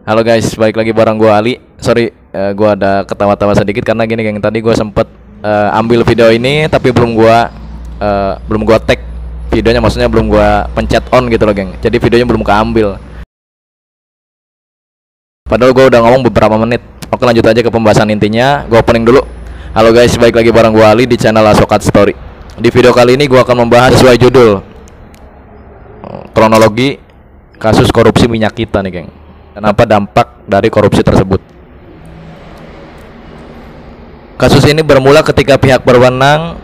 Halo guys, balik lagi bareng gua Ali. Sorry, gua ada ketawa-tawa sedikit karena gini geng. Tadi gua sempet ambil video ini tapi belum gua tag videonya, maksudnya belum gua pencet on gitu loh geng. Jadi videonya belum keambil. Padahal gua udah ngomong beberapa menit. Oke, lanjut aja ke pembahasan intinya. Gua opening dulu. Halo guys, balik lagi bareng gua Ali di channel Asokat Story. Di video kali ini gua akan membahas sesuai judul, kronologi kasus korupsi minyak kita nih geng. Dan apa dampak dari korupsi tersebut. Kasus ini bermula ketika pihak berwenang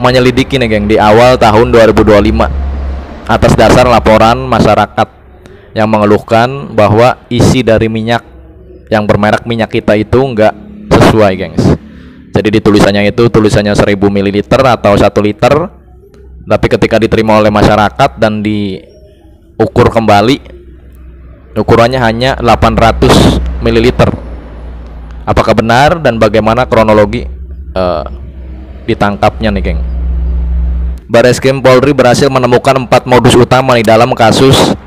menyelidiki nih geng di awal tahun 2025 atas dasar laporan masyarakat yang mengeluhkan bahwa isi dari minyak yang bermerek minyak kita itu enggak sesuai gengs. Jadi di tulisannya 1000 ml atau 1 liter, tapi ketika diterima oleh masyarakat dan diukur kembali, ukurannya hanya 800 ml. Apakah benar dan bagaimana kronologi ditangkapnya nih geng? Bareskrim Polri berhasil menemukan 4 modus utama di dalam kasus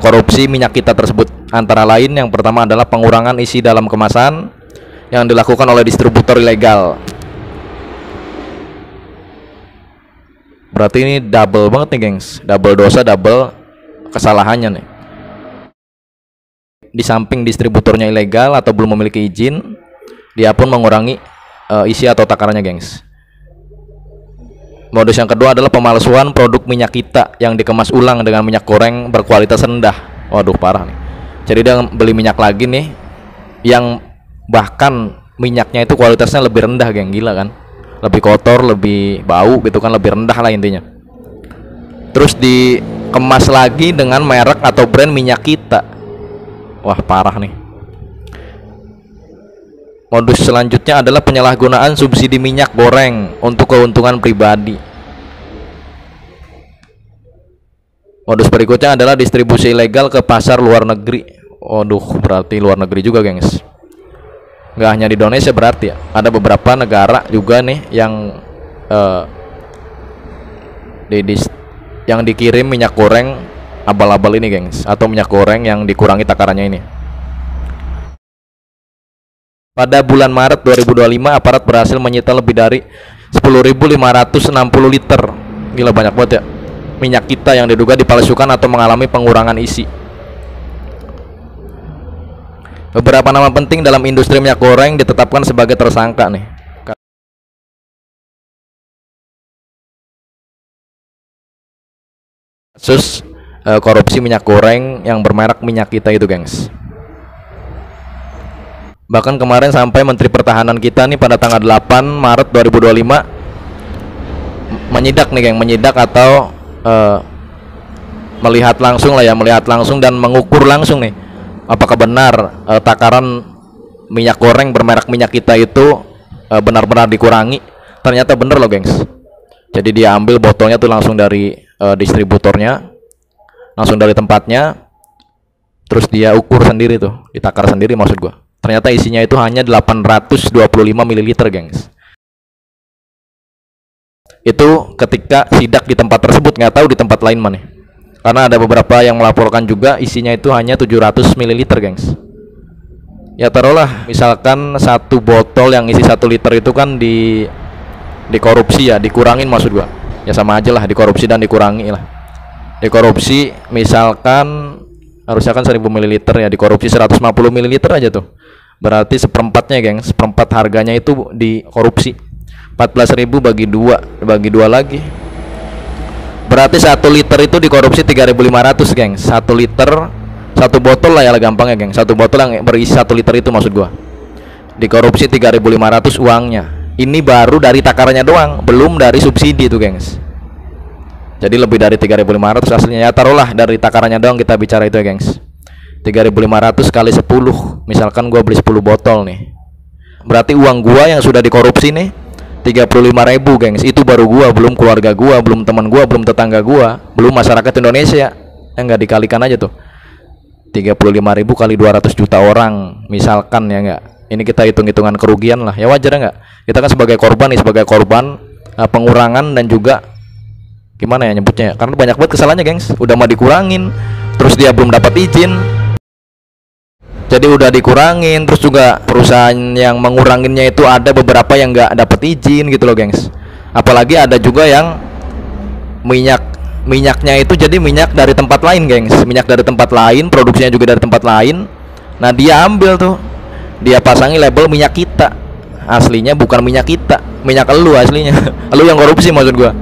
korupsi minyak kita tersebut. Antara lain, yang pertama adalah pengurangan isi dalam kemasan yang dilakukan oleh distributor ilegal. Berarti ini double banget nih gengs, double dosa, double kesalahannya nih. Di samping distributornya ilegal atau belum memiliki izin, dia pun mengurangi isi atau takarannya gengs. Modus yang kedua adalah pemalsuan produk minyak kita yang dikemas ulang dengan minyak goreng berkualitas rendah. Waduh, parah nih. Jadi dia beli minyak lagi nih yang bahkan minyaknya itu kualitasnya lebih rendah geng. Gila kan, lebih kotor, lebih bau gitu kan, lebih rendah lah intinya. Terus dikemas lagi dengan merek atau brand minyak kita. Wah, parah nih. Modus selanjutnya adalah penyalahgunaan subsidi minyak goreng untuk keuntungan pribadi. Modus berikutnya adalah distribusi ilegal ke pasar luar negeri. Waduh, berarti luar negeri juga gengs. Nggak hanya di Indonesia berarti ya. Ada beberapa negara juga nih yang dikirim minyak goreng abal-abal ini gengs, atau minyak goreng yang dikurangi takarannya ini. Pada bulan Maret 2025 aparat berhasil menyita lebih dari 10.560 liter. Gila, banyak banget ya minyak kita yang diduga dipalsukan atau mengalami pengurangan isi. Beberapa nama penting dalam industri minyak goreng ditetapkan sebagai tersangka nih. Kasus korupsi minyak goreng yang bermerek minyak kita itu gengs. Bahkan kemarin sampai Menteri Pertahanan kita nih pada tanggal 8 Maret 2025 menyidak nih geng, menyidak atau melihat langsung lah ya, melihat langsung dan mengukur langsung nih apakah benar takaran minyak goreng bermerek minyak kita itu benar-benar dikurangi. Ternyata bener loh gengs. Jadi dia ambil botolnya tuh langsung dari distributornya, langsung dari tempatnya, terus dia ukur sendiri tuh, ditakar sendiri maksud gua. Ternyata isinya itu hanya 825 ml gengs. Itu ketika sidak di tempat tersebut, nggak tahu di tempat lain mana. Karena ada beberapa yang melaporkan juga isinya itu hanya 700 ml gengs. Ya taruhlah misalkan satu botol yang isi 1 liter itu kan dikorupsi ya, dikurangin maksud gua. Ya sama aja lah, dikorupsi dan dikurangi lah. Dikorupsi misalkan harusnya kan 1000 ml ya, dikorupsi 150 ml aja tuh. Berarti seperempatnya geng, seperempat harganya itu dikorupsi. 14.000 bagi 2 lagi. Berarti 1 liter itu dikorupsi 3.500 geng. 1 liter, 1 botol lah ya gampangnya geng. 1 botol yang berisi 1 liter itu maksud gua. Dikorupsi 3.500 uangnya. Ini baru dari takarannya doang, belum dari subsidi tuh gengs. Jadi lebih dari 3.500 aslinya. Ya taruhlah dari takarannya doang kita bicara itu ya gengs. 3.500 kali 10, misalkan gua beli 10 botol nih, berarti uang gua yang sudah dikorupsi nih 35.000 gengs. Itu baru gua, belum keluarga gua, belum teman gua, belum tetangga gua, belum masyarakat Indonesia. Yang nggak dikalikan aja tuh 35.000 kali 200 juta orang misalkan, ya nggak. Ini kita hitung-hitungan kerugian lah, ya wajar nggak? Kita kan sebagai korban nih, sebagai korban pengurangan dan juga gimana ya nyebutnya, karena banyak banget kesalahannya gengs. Udah mau dikurangin terus dia belum dapat izin, Jadi udah dikurangin, terus juga perusahaan yang menguranginnya itu ada beberapa yang nggak dapet izin gitu loh gengs. Apalagi ada juga yang minyaknya itu jadi minyak dari tempat lain gengs, minyak dari tempat lain, produksinya juga dari tempat lain. Nah dia ambil tuh, dia pasangi label minyak kita, aslinya bukan minyak kita, minyak elu aslinya. Elu yang korupsi maksud gua.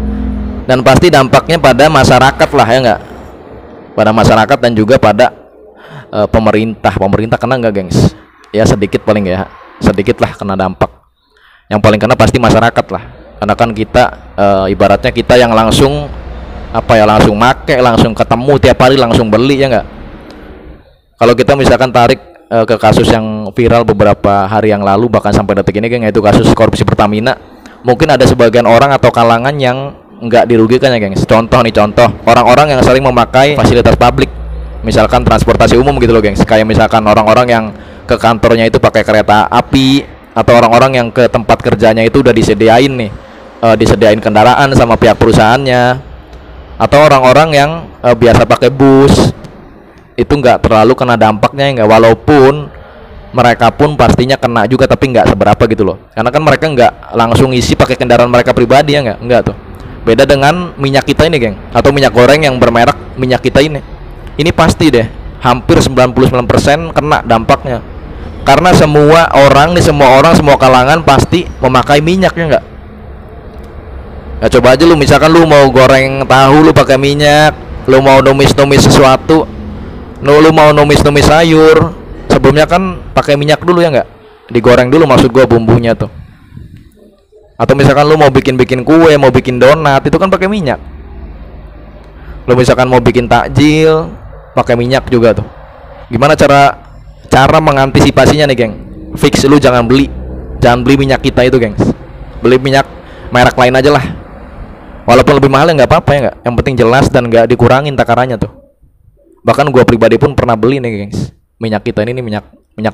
Dan pasti dampaknya pada masyarakat lah ya nggak, pada masyarakat dan juga pada pemerintah kena nggak gengs? Ya sedikit paling ya, sedikit lah kena dampak. Yang paling kena pasti masyarakat lah, karena kan kita ibaratnya kita yang langsung langsung make, langsung ketemu tiap hari, langsung beli ya nggak. Kalau kita misalkan tarik ke kasus yang viral beberapa hari yang lalu bahkan sampai detik ini geng, yaitu kasus korupsi Pertamina, mungkin ada sebagian orang atau kalangan yang nggak dirugikan ya gengs. Contoh orang-orang yang sering memakai fasilitas publik, misalkan transportasi umum gitu loh gengs, kayak misalkan orang-orang yang ke kantornya itu pakai kereta api, atau orang-orang yang ke tempat kerjanya itu udah disediain kendaraan sama pihak perusahaannya, atau orang-orang yang biasa pakai bus, itu nggak terlalu kena dampaknya ya nggak, walaupun mereka pun pastinya kena juga tapi nggak seberapa gitu loh, karena kan mereka nggak langsung isi pakai kendaraan mereka pribadi ya nggak tuh. Beda dengan minyak kita ini geng, atau minyak goreng yang bermerek minyak kita ini pasti deh hampir 99% kena dampaknya, karena semua orang semua kalangan pasti memakai minyak ya nggak. Ya coba aja lu, misalkan lu mau goreng tahu lu pakai minyak, lu mau numis sesuatu, lu mau numis sayur, sebelumnya kan pakai minyak dulu ya nggak, digoreng dulu maksud gua bumbunya tuh. Atau misalkan lu mau bikin kue, mau bikin donat, itu kan pakai minyak. Lu misalkan mau bikin takjil, pakai minyak juga tuh. Gimana cara mengantisipasinya nih geng? Fix lu jangan beli minyak kita itu gengs, beli minyak merek lain aja lah, walaupun lebih mahal ya nggak apa-apa ya nggak, yang penting jelas dan nggak dikurangin takarannya tuh. Bahkan gua pribadi pun pernah beli nih gengs, minyak kita ini minyak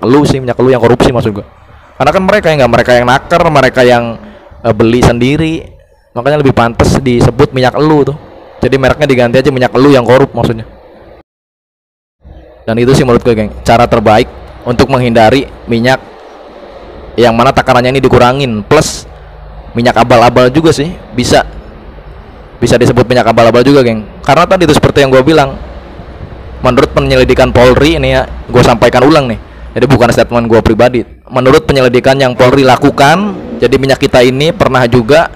elu yang korupsi maksud gua, karena kan mereka yang nakar, mereka yang beli sendiri, makanya lebih pantas disebut minyak elu tuh. Jadi mereknya diganti aja minyak elu yang korup maksudnya. Dan itu sih menurut gue geng, cara terbaik untuk menghindari minyak yang mana takarannya ini dikurangin. Plus minyak abal-abal juga sih bisa disebut minyak abal-abal juga geng, karena tadi itu seperti yang gue bilang, menurut penyelidikan Polri ini ya, gue sampaikan ulang nih, jadi bukan statement gue pribadi. Menurut penyelidikan yang Polri lakukan, jadi minyak kita ini pernah juga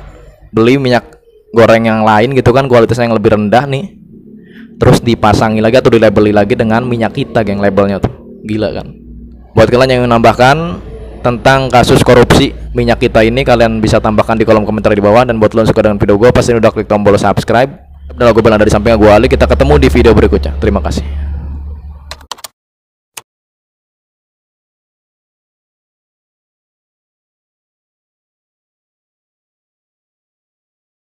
beli minyak goreng yang lain gitu kan, kualitasnya yang lebih rendah nih, terus dipasangi lagi atau dilabeli lagi dengan minyak kita geng, labelnya tuh gila kan. Buat kalian yang menambahkan tentang kasus korupsi minyak kita ini, kalian bisa tambahkan di kolom komentar di bawah. Dan buat kalian suka dengan video gue, pasti udah klik tombol subscribe dan logo bel ada di sampingnya gue Ali. Kita ketemu di video berikutnya, terima kasih.